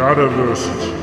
Shadiversity.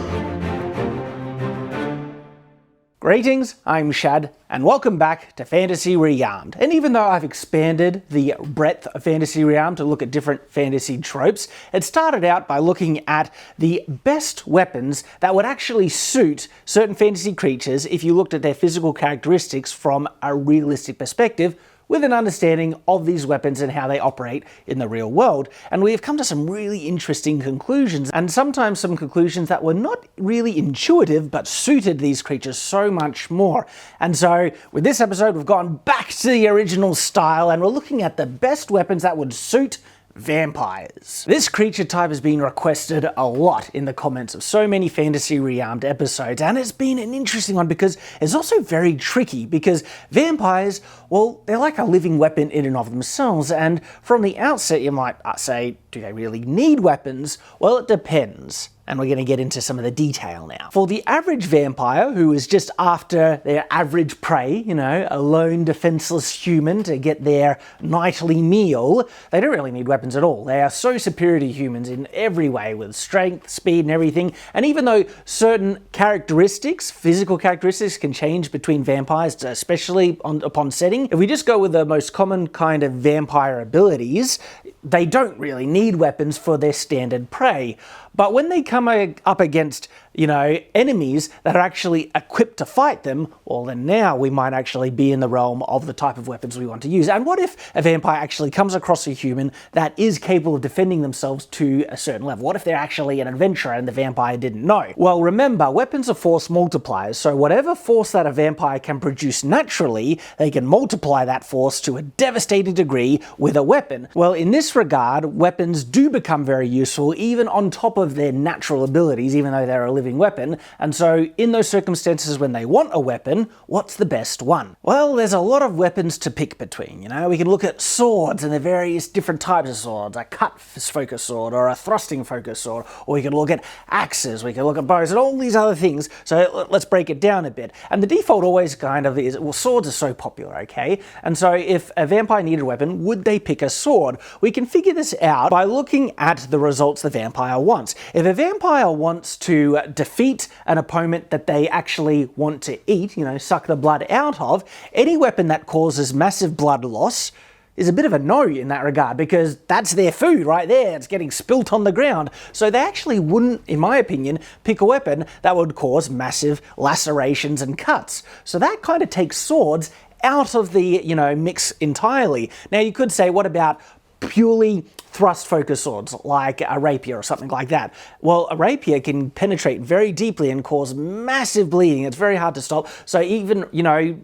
Greetings, I'm Shad, and welcome back to Fantasy Rearmed. And even though I've expanded the breadth of Fantasy Rearmed to look at different fantasy tropes, it started out by looking at the best weapons that would actually suit certain fantasy creatures if you looked at their physical characteristics from a realistic perspective, with an understanding of these weapons and how they operate in the real world. And we have come to some really interesting conclusions, and sometimes some conclusions that were not really intuitive, but suited these creatures so much more. And so, with this episode, we've gone back to the original style, and we're looking at the best weapons that would suit vampires. This creature type has been requested a lot in the comments of so many Fantasy Rearmed episodes, and it's been an interesting one because it's also very tricky, because vampires, well, they're like a living weapon in and of themselves, and from the outset you might say, do they really need weapons? Well, it depends. And we're going to get into some of the detail now. For the average vampire who is just after their average prey, a lone defenseless human to get their nightly meal, they don't really need weapons at all. They are so superior to humans in every way, with strength, speed, and everything. And even though certain characteristics, physical characteristics, can change between vampires, especially upon setting, if we just go with the most common kind of vampire abilities, they don't really need weapons for their standard prey. But when they come up against, enemies that are actually equipped to fight them, well, then now we might actually be in the realm of the type of weapons we want to use. And what if a vampire actually comes across a human that is capable of defending themselves to a certain level? What if they're actually an adventurer and the vampire didn't know? Well, remember, weapons are force multipliers, so whatever force that a vampire can produce naturally, they can multiply that force to a devastating degree with a weapon. Well, in this regard, weapons do become very useful, even on top of their natural abilities, even though they're a living weapon. And so in those circumstances when they want a weapon, what's the best one? Well, there's a lot of weapons to pick between. We can look at swords and the various different types of swords, a cut focus sword or a thrusting focus sword, or we can look at axes, we can look at bows and all these other things. So let's break it down a bit. And the default always kind of is, well, swords are so popular, okay? And so if a vampire needed a weapon, would they pick a sword? We can figure this out by looking at the results the vampire wants. If a vampire wants to defeat an opponent that they actually want to eat, suck the blood out of, any weapon that causes massive blood loss is a bit of a no in that regard, because that's their food right there. It's getting spilt on the ground. So they actually wouldn't, in my opinion, pick a weapon that would cause massive lacerations and cuts. So that kind of takes swords out of the, mix entirely. Now you could say, what about purely thrust focus swords like a rapier or something like that? Well, a rapier can penetrate very deeply and cause massive bleeding. It's very hard to stop. So even,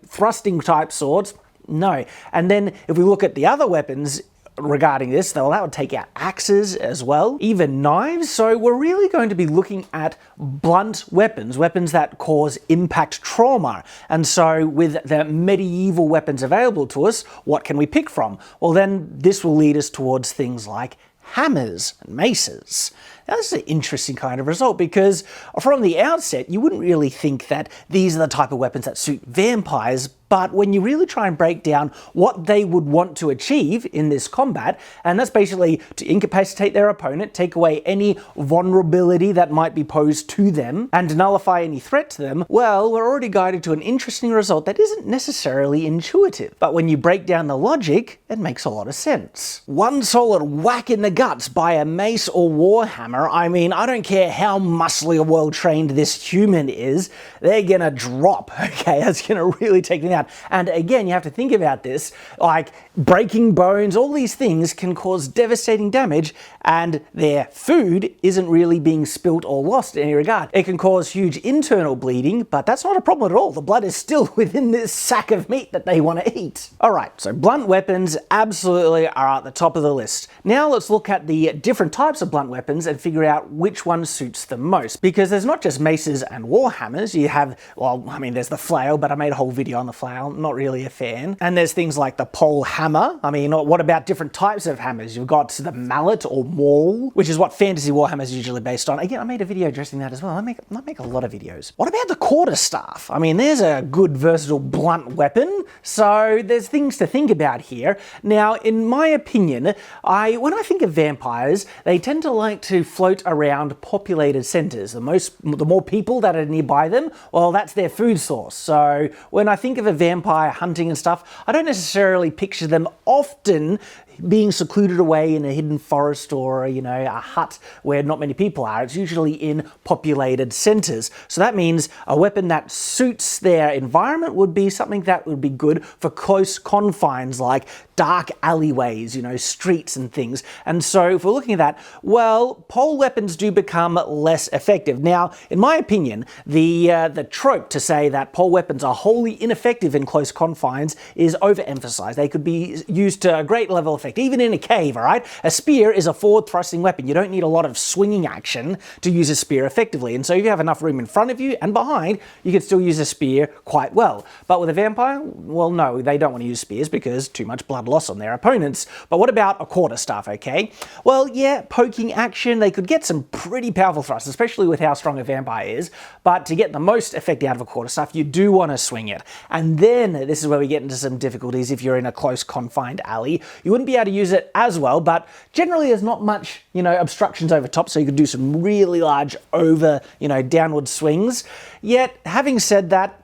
thrusting type swords, no. And then if we look at the other weapons regarding this, well, that would take out axes as well, even knives. So we're really going to be looking at blunt weapons, weapons that cause impact trauma. And so with the medieval weapons available to us, what can we pick from? Well, then this will lead us towards things like hammers and maces. Now, this is an interesting kind of result, because from the outset, you wouldn't really think that these are the type of weapons that suit vampires, but when you really try and break down what they would want to achieve in this combat, and that's basically to incapacitate their opponent, take away any vulnerability that might be posed to them, and nullify any threat to them, well, we're already guided to an interesting result that isn't necessarily intuitive. But when you break down the logic, it makes a lot of sense. One solid whack in the guts by a mace or warhammer, I mean, I don't care how muscly or well-trained this human is, they're gonna drop, okay? That's gonna really take them out. And again, you have to think about this, like breaking bones, all these things can cause devastating damage, and their food isn't really being spilt or lost in any regard. It can cause huge internal bleeding, but that's not a problem at all. The blood is still within this sack of meat that they want to eat. Alright, so blunt weapons absolutely are at the top of the list. Now let's look at the different types of blunt weapons and figure out which one suits them most. Because there's not just maces and warhammers, you have, well, I mean, there's the flail, but I made a whole video on the flail. Not really a fan. And there's things like the pole hammer. I mean, what about different types of hammers? You've got the mallet or Maul, which is what Fantasy Warhammer is usually based on. Again, I made a video addressing that as well. I make a lot of videos. What about the Quarterstaff? I mean, there's a good, versatile, blunt weapon, so there's things to think about here. Now, in my opinion, when I think of vampires, they tend to like to float around populated centers. The more people that are nearby them, well, that's their food source. So when I think of a vampire hunting and stuff, I don't necessarily picture them often being secluded away in a hidden forest or, a hut where not many people are. It's usually in populated centers. So that means a weapon that suits their environment would be something that would be good for close confines like dark alleyways, streets and things. And so if we're looking at that, well, pole weapons do become less effective. Now, in my opinion, the trope to say that pole weapons are wholly ineffective in close confines is overemphasized. They could be used to a great level of effect, even in a cave, all right? A spear is a forward-thrusting weapon. You don't need a lot of swinging action to use a spear effectively. And so if you have enough room in front of you and behind, you can still use a spear quite well. But with a vampire, well, no, they don't want to use spears because too much blood loss on their opponents. But what about a Quarterstaff, okay? Well, yeah, poking action, they could get some pretty powerful thrusts, especially with how strong a vampire is. But to get the most effect out of a Quarterstaff, you do want to swing it. And then, this is where we get into some difficulties if you're in a close confined alley. You wouldn't be able to use it as well, but generally there's not much, obstructions over top, so you could do some really large downward swings. Yet, having said that,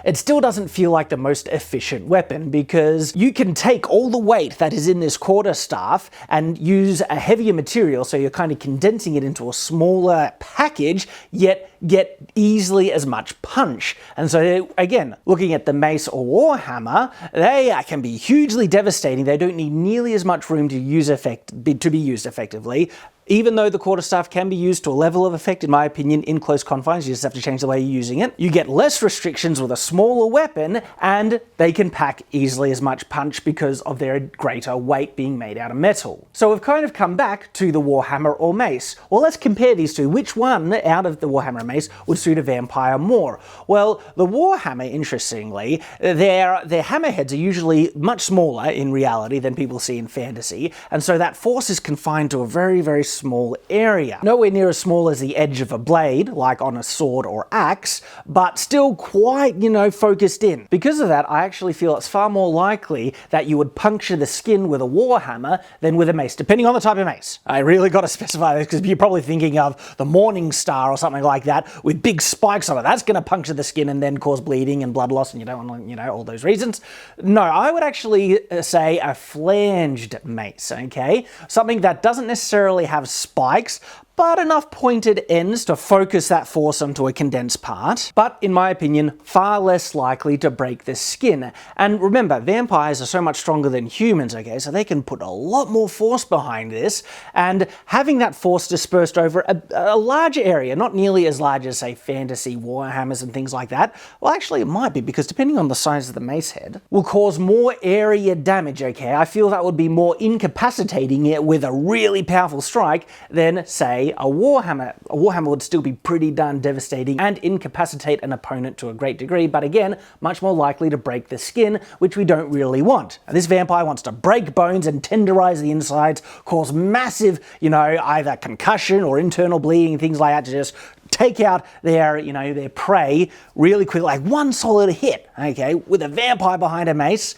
it still doesn't feel like the most efficient weapon because you can take all the weight that is in this Quarterstaff and use a heavier material, so you're kind of condensing it into a smaller package, yet get easily as much punch. And so again, looking at the Mace or Warhammer, they can be hugely devastating. They don't need nearly as much room to be used effectively. Even though the Quarterstaff can be used to a level of effect, in my opinion, in close confines, you just have to change the way you're using it. You get less restrictions with a smaller weapon, and they can pack easily as much punch because of their greater weight being made out of metal. So we've kind of come back to the Warhammer or Mace. Well, let's compare these two. Which one out of the Warhammer and Mace would suit a vampire more? Well, the Warhammer, interestingly, their hammerheads are usually much smaller in reality than people see in fantasy, and so that force is confined to a very, very small area. Nowhere near as small as the edge of a blade, like on a sword or axe, but still quite, focused in. Because of that, I actually feel it's far more likely that you would puncture the skin with a Warhammer than with a mace, depending on the type of mace. I really got to specify this because you're probably thinking of the Morning Star or something like that with big spikes on it. That's going to puncture the skin and then cause bleeding and blood loss, and you don't want, all those reasons. No, I would actually say a flanged mace, okay? Something that doesn't necessarily have spikes, but enough pointed ends to focus that force onto a condensed part, but in my opinion, far less likely to break the skin. And remember, vampires are so much stronger than humans, okay, so they can put a lot more force behind this, and having that force dispersed over a larger area, not nearly as large as, say, fantasy Warhammers and things like that, well, actually it might be, because depending on the size of the mace head, will cause more area damage, okay? I feel that would be more incapacitating it with a really powerful strike than, say, a Warhammer. A Warhammer would still be pretty darn devastating and incapacitate an opponent to a great degree, but again, much more likely to break the skin, which we don't really want. And this vampire wants to break bones and tenderize the insides, cause massive, either concussion or internal bleeding, things like that, to just take out their, their prey really quick, like one solid hit, okay? With a vampire behind a mace,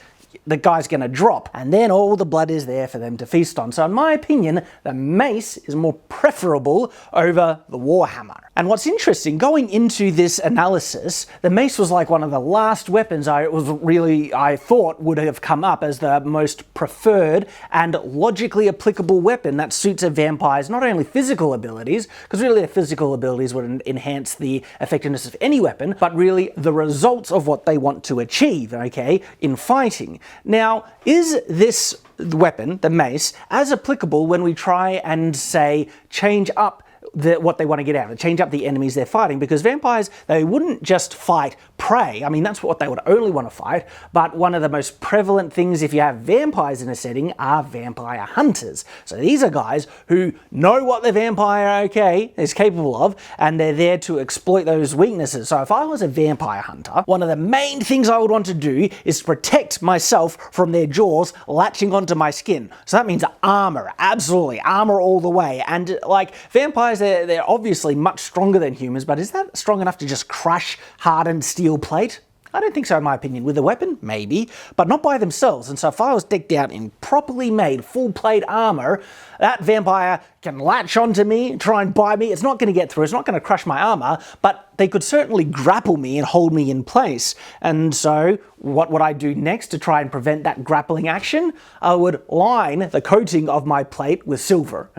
the guy's going to drop, and then all the blood is there for them to feast on. So in my opinion, the mace is more preferable over the Warhammer. And what's interesting, going into this analysis, the mace was like one of the last weapons I thought would have come up as the most preferred and logically applicable weapon that suits a vampire's not only physical abilities, because really their physical abilities would enhance the effectiveness of any weapon, but really the results of what they want to achieve, okay, in fighting. Now, is this weapon, the mace, as applicable when we try and, say, change up what they want to get out of it, change up the enemies they're fighting, because vampires, they wouldn't just fight prey. I mean, that's what they would only want to fight, but one of the most prevalent things if you have vampires in a setting are vampire hunters. So these are guys who know what the vampire, is capable of, and they're there to exploit those weaknesses. So if I was a vampire hunter, one of the main things I would want to do is protect myself from their jaws latching onto my skin. So that means armor, absolutely, armor all the way. And like vampires, they're obviously much stronger than humans, but is that strong enough to just crush hardened steel plate? I don't think so, in my opinion. With a weapon, maybe, but not by themselves. And so if I was decked out in properly made full plate armor, that vampire can latch onto me, try and bite me. It's not going to get through, it's not going to crush my armor, but they could certainly grapple me and hold me in place. And so what would I do next to try and prevent that grappling action? I would line the coating of my plate with silver,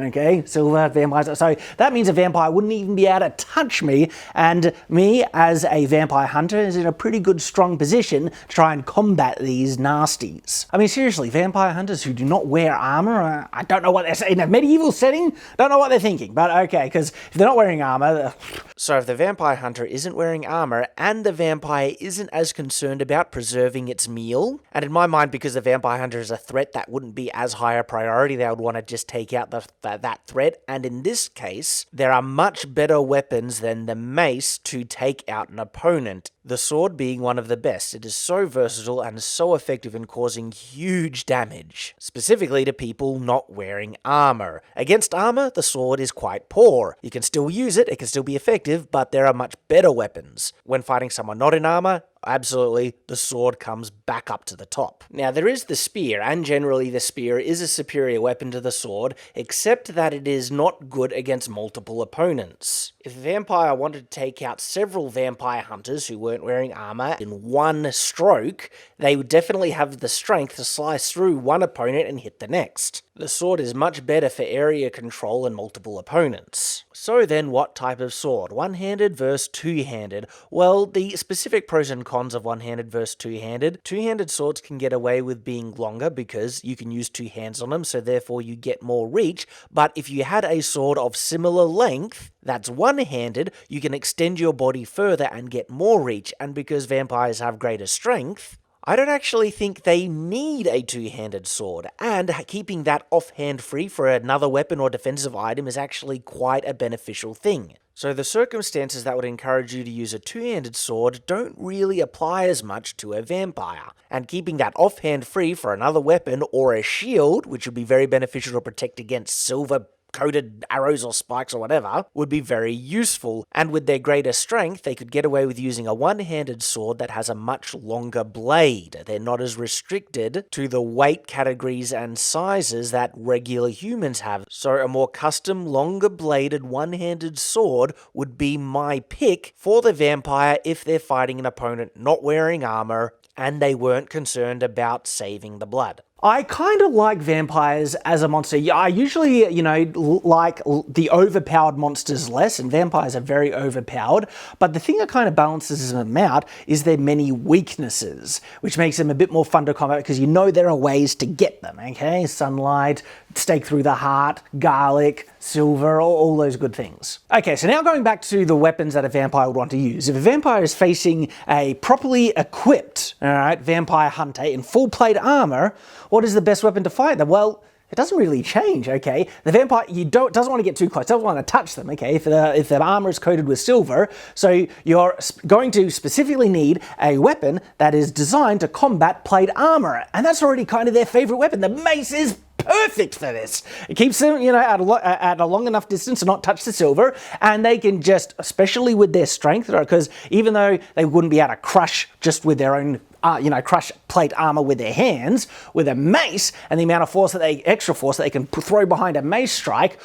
silver vampires. So that means a vampire wouldn't even be able to touch me, and me as a vampire hunter is in a pretty good strong position to try and combat these nasties. I mean, seriously, vampire hunters who do not wear armor, I don't know what they're saying. In a medieval setting, don't know what they're thinking, but okay, because if they're not wearing armor... So if the vampire hunter isn't wearing armor and the vampire isn't as concerned about preserving its meal, and in my mind, because the vampire hunter is a threat, that wouldn't be as high a priority. They would want to just take out that threat, and in this case, there are much better weapons than the mace to take out an opponent. The sword being one of the best. It is so versatile and so effective in causing huge damage, specifically to people not wearing armor. Against armor, the sword is quite poor. You can still use it, it can still be effective, but there are much better weapons. When fighting someone not in armor, absolutely, the sword comes back up to the top. Now, there is the spear, and generally the spear is a superior weapon to the sword, except that it is not good against multiple opponents. If a vampire wanted to take out several vampire hunters who weren't wearing armor in one stroke, they would definitely have the strength to slice through one opponent and hit the next. The sword is much better for area control and multiple opponents. So then, what type of sword? One-handed versus two-handed? Well, the specific pros and cons of one-handed versus two-handed. Two-handed swords can get away with being longer because you can use two hands on them, so therefore you get more reach. But if you had a sword of similar length that's one-handed, you can extend your body further and get more reach. And because vampires have greater strength, I don't actually think they need a two-handed sword, and keeping that offhand free for another weapon or defensive item is actually quite a beneficial thing. So the circumstances that would encourage you to use a two-handed sword don't really apply as much to a vampire, and keeping that offhand free for another weapon or a shield, which would be very beneficial to protect against silver coated arrows or spikes or whatever, would be very useful, and with their greater strength, they could get away with using a one-handed sword that has a much longer blade. They're not as restricted to the weight categories and sizes that regular humans have, so a more custom, longer-bladed one-handed sword would be my pick for the vampire if they're fighting an opponent not wearing armor and they weren't concerned about saving the blood. I kind of like vampires as a monster. I usually, like the overpowered monsters less, and vampires are very overpowered. But the thing that kind of balances them out is their many weaknesses, which makes them a bit more fun to combat because there are ways to get them, Sunlight, stake through the heart, garlic, silver, all those good things. Okay, so now going back to the weapons that a vampire would want to use. If a vampire is facing a properly equipped, vampire hunter in full plate armor, what is the best weapon to fight them? Well, it doesn't really change, The vampire, doesn't want to get too close, doesn't want to touch them, If the armor is coated with silver, so you're going to specifically need a weapon that is designed to combat plate armor, and that's already kind of their favorite weapon. The mace is perfect for this. It keeps them, at a long enough distance to not touch the silver, and they can just, especially with their strength, because even though they wouldn't be able to crush just with their own crush plate armor with their hands, with a mace and the amount of extra force that they can throw behind a mace strike,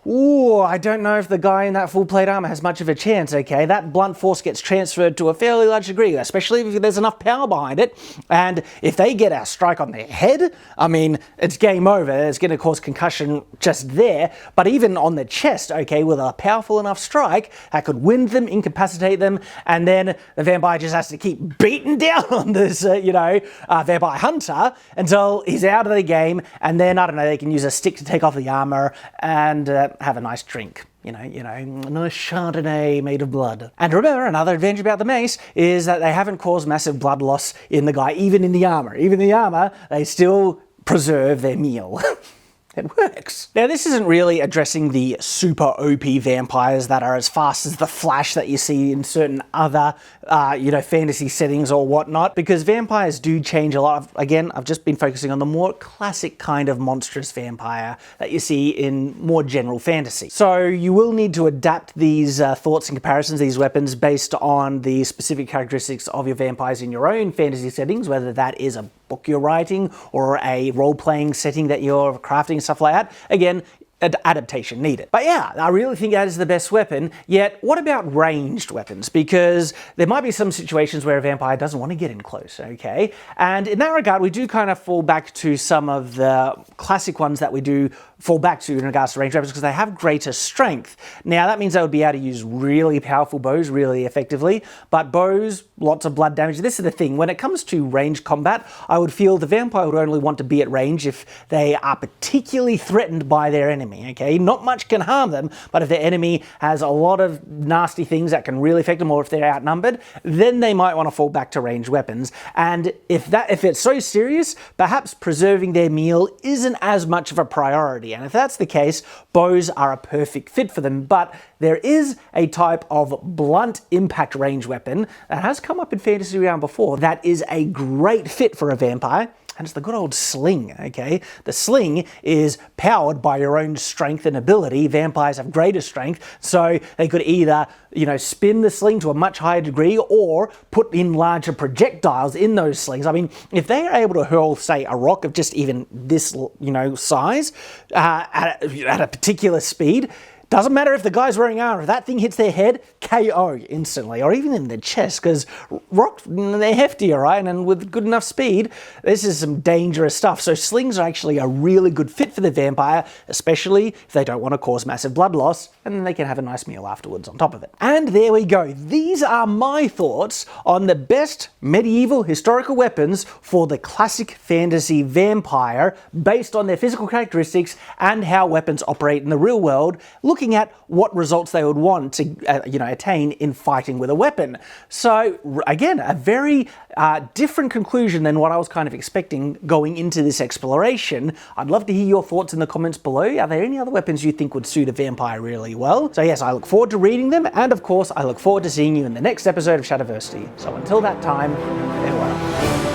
ooh, I don't know if the guy in that full plate armor has much of a chance, That blunt force gets transferred to a fairly large degree, especially if there's enough power behind it. And if they get a strike on their head, it's game over. It's going to cause concussion just there. But even on the chest, with a powerful enough strike, that could wind them, incapacitate them, and then the vampire just has to keep beating down on this, vampire hunter until he's out of the game. And then, they can use a stick to take off the armor and have a nice drink. nice Chardonnay made of blood. And remember, another advantage about the mace is that they haven't caused massive blood loss in the guy, even in the armor. Even in the armor, they still preserve their meal. It works. Now, this isn't really addressing the super OP vampires that are as fast as the Flash that you see in certain other, fantasy settings or whatnot, because vampires do change a lot. Again, I've just been focusing on the more classic kind of monstrous vampire that you see in more general fantasy. So you will need to adapt these thoughts and comparisons, these weapons, based on the specific characteristics of your vampires in your own fantasy settings, whether that is a book you're writing or a role-playing setting that you're crafting, stuff like that. Again, adaptation needed. But yeah, I really think that is the best weapon. Yet, what about ranged weapons? Because there might be some situations where a vampire doesn't want to get in close, okay? And in that regard, we do kind of fall back to some of the classic ones that we do fall back to in regards to ranged weapons because they have greater strength. Now, that means they would be able to use really powerful bows really effectively, but bows, lots of blood damage. This is the thing. When it comes to ranged combat, I would feel the vampire would only want to be at range if they are particularly threatened by their enemy, okay? Not much can harm them, but if their enemy has a lot of nasty things that can really affect them, or if they're outnumbered, then they might want to fall back to ranged weapons. And if it's so serious, perhaps preserving their meal isn't as much of a priority. And if that's the case, bows are a perfect fit for them. But there is a type of blunt impact range weapon that has come up in Fantasy Realm before that is a great fit for a vampire. And it's the good old sling, okay? The sling is powered by your own strength and ability. Vampires have greater strength, so they could either, spin the sling to a much higher degree or put in larger projectiles in those slings. I mean, if they are able to hurl, say, a rock of just even this, size at a particular speed, doesn't matter if the guy's wearing armor, if that thing hits their head, KO instantly, or even in the chest, because rocks, they're heftier, right? And with good enough speed, this is some dangerous stuff. So slings are actually a really good fit for the vampire, especially if they don't want to cause massive blood loss, and then they can have a nice meal afterwards on top of it. And there we go. These are my thoughts on the best medieval historical weapons for the classic fantasy vampire, based on their physical characteristics and how weapons operate in the real world, looking at what results they would want to attain in fighting with a weapon. So again, a very different conclusion than what I was kind of expecting going into this exploration. I'd love to hear your thoughts in the comments below. Are there any other weapons you think would suit a vampire really well? So yes, I look forward to reading them, and of course I look forward to seeing you in the next episode of Shadowversity. So until that time, farewell.